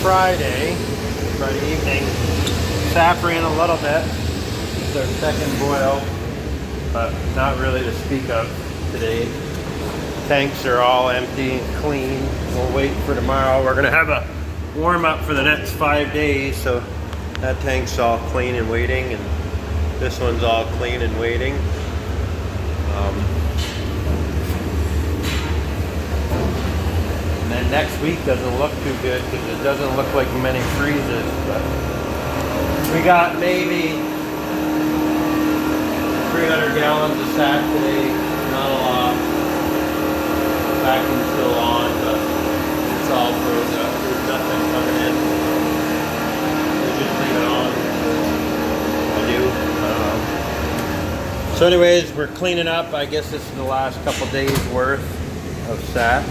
Friday evening. Sap ran a little bit. It's our second boil, but not really to speak of today. Tanks are all empty and clean. We'll wait for tomorrow. We're gonna have a warm up for the next 5 days, so that tank's all clean and waiting, and this one's all clean and waiting. And then next week doesn't look too good because it doesn't look like many freezes, but we got maybe 300 gallons of sap today, not a lot. Vacuum's still on, but it's all frozen up. There's nothing coming in. We just leave it on. I do. So anyways, we're cleaning up. I guess this is the last couple days worth of sap.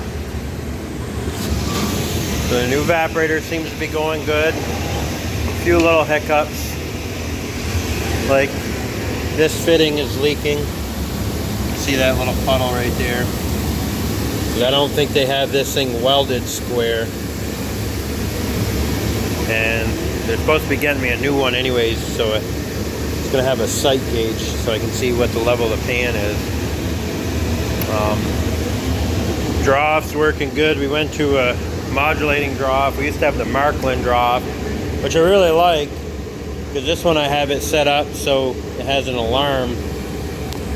So the new evaporator seems to be going good. A few little hiccups. Like this fitting is leaking. See that little puddle right there? I don't think they have this thing welded square. And they're supposed to be getting me a new one anyways, so it's gonna have a sight gauge so I can see what the level of the pan is. Draw off's working good. We went to a modulating draw off. We used to have the Markland draw off, which I really like, because this one I have it set up so it has an alarm,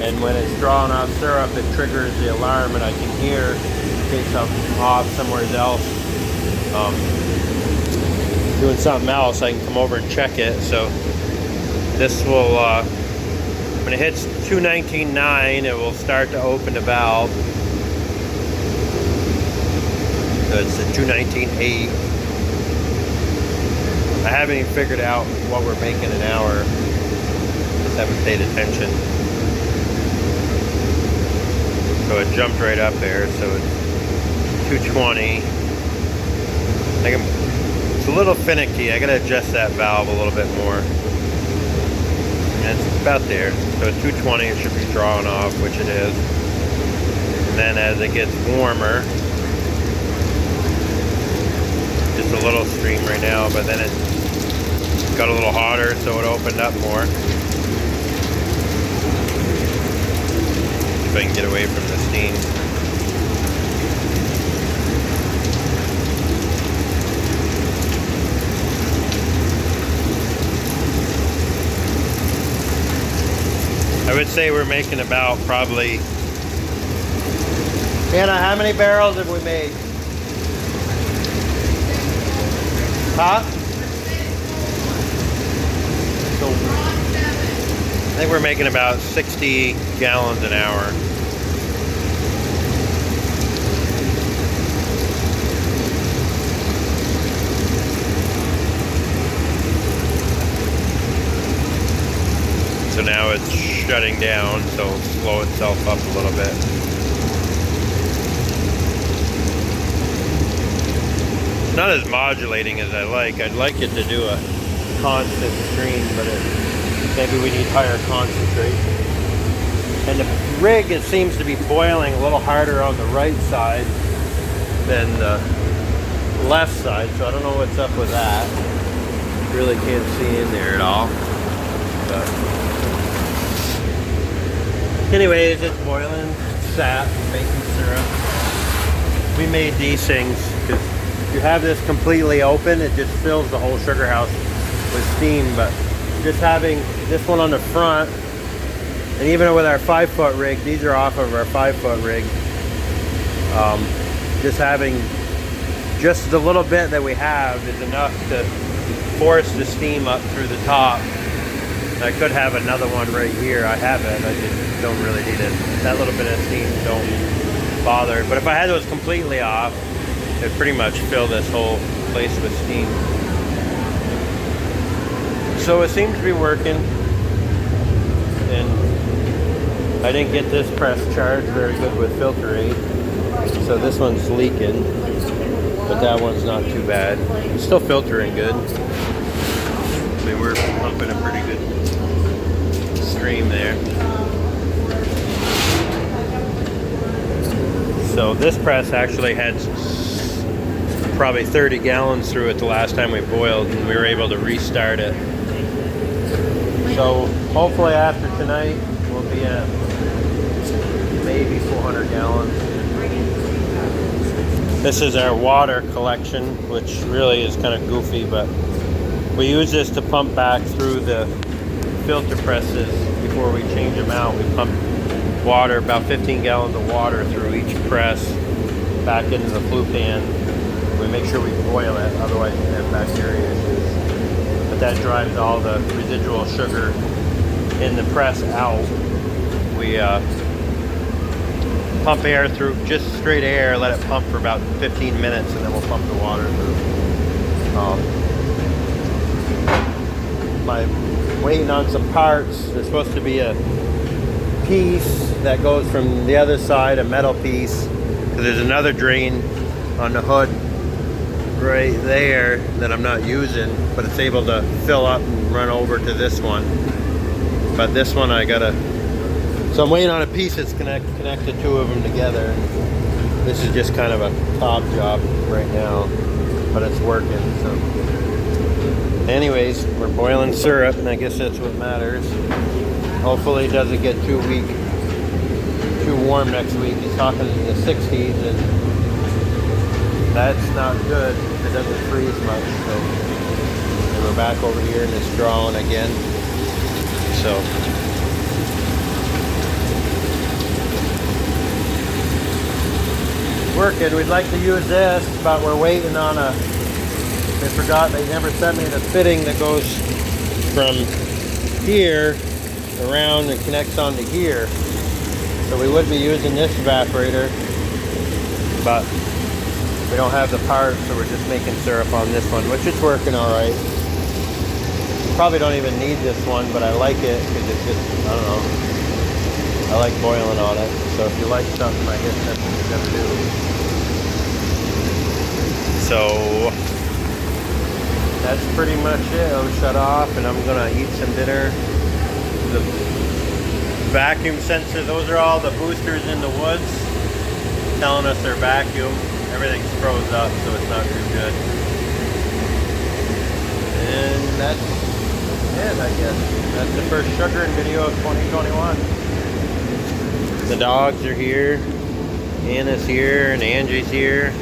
and when it's drawing off syrup it triggers the alarm and I can hear in case I'm off somewhere else doing something else. I can come over and check it. So this will when it hits 219.9 it will start to open the valve. So it's at 219.8. I haven't even figured out what we're making an hour. Just haven't paid attention. So it jumped right up there. So it's 220. It's a little finicky. I gotta adjust that valve a little bit more. And it's about there. So at 220 it should be drawing off, which it is. And then as it gets warmer, just a little stream right now, but then it got a little hotter, so it opened up more. See if I can get away from the steam. I would say we're making about probably... Anna, how many barrels have we made? Huh? So, I think we're making about 60 gallons an hour. So now it's shutting down, so it'll slow itself up a little bit. Not as modulating as I like. I'd like it to do a constant stream, but maybe we need higher concentration. And the rig, it seems to be boiling a little harder on the right side than the left side, so I don't know what's up with that. Really can't see in there at all. But anyways, it's boiling, sap, making syrup. We made these things because you have this completely open, it just fills the whole sugar house with steam, but just having this one on the front, and even with our 5-foot rig, these are off of our 5-foot rig, just having just the little bit that we have is enough to force the steam up through the top. I could have another one right here. I have it, I just don't really need it. That little bit of steam don't bother, but if I had those completely off, it pretty much fill this whole place with steam. So it seems to be working, and I didn't get this press charged very good with Filtrete, so this one's leaking, but that one's not too bad. It's still filtering good. I mean, we're pumping a pretty good stream there. So this press actually had probably 30 gallons through it the last time we boiled, and we were able to restart it. So hopefully after tonight we'll be at maybe 400 gallons. This is our water collection, which really is kind of goofy, but we use this to pump back through the filter presses before we change them out. We pump water, about 15 gallons of water through each press back into the flue pan. We make sure we boil it, otherwise we have bacteria issues. But that drives all the residual sugar in the press out. We pump air through, just straight air, let it pump for about 15 minutes, and then we'll pump the water through. I'm waiting on some parts. There's supposed to be a piece that goes from the other side, a metal piece. There's another drain on the hood right there that I'm not using, but it's able to fill up and run over to this one. But this one I gotta, so I'm waiting on a piece that's connect the two of them together. This is just kind of a top job right now, but it's working. So anyways, we're boiling syrup, and I guess that's what matters. Hopefully it doesn't get too weak, too warm next week. He's talking in the 60s, and that's not good. It doesn't freeze much. So and we're back over here in this drawing again. So working. We'd like to use this, but we're waiting on a, they forgot, they never sent me the fitting that goes from here around and connects onto here. So we would be using this evaporator, but we don't have the parts, so we're just making syrup on this one, which is working all right. Probably don't even need this one, but I like it because it's just, I don't know, I like boiling on it. So if you like something, I guess that's what you're gonna do. So that's pretty much it. I'm shut off, and I'm gonna eat some dinner. The vacuum sensor, those are all the boosters in the woods telling us they're vacuum. Everything's froze up, so it's not too good. And that's it, I guess. That's the first sugaring video of 2021. The dogs are here, Anna's here, and Angie's here.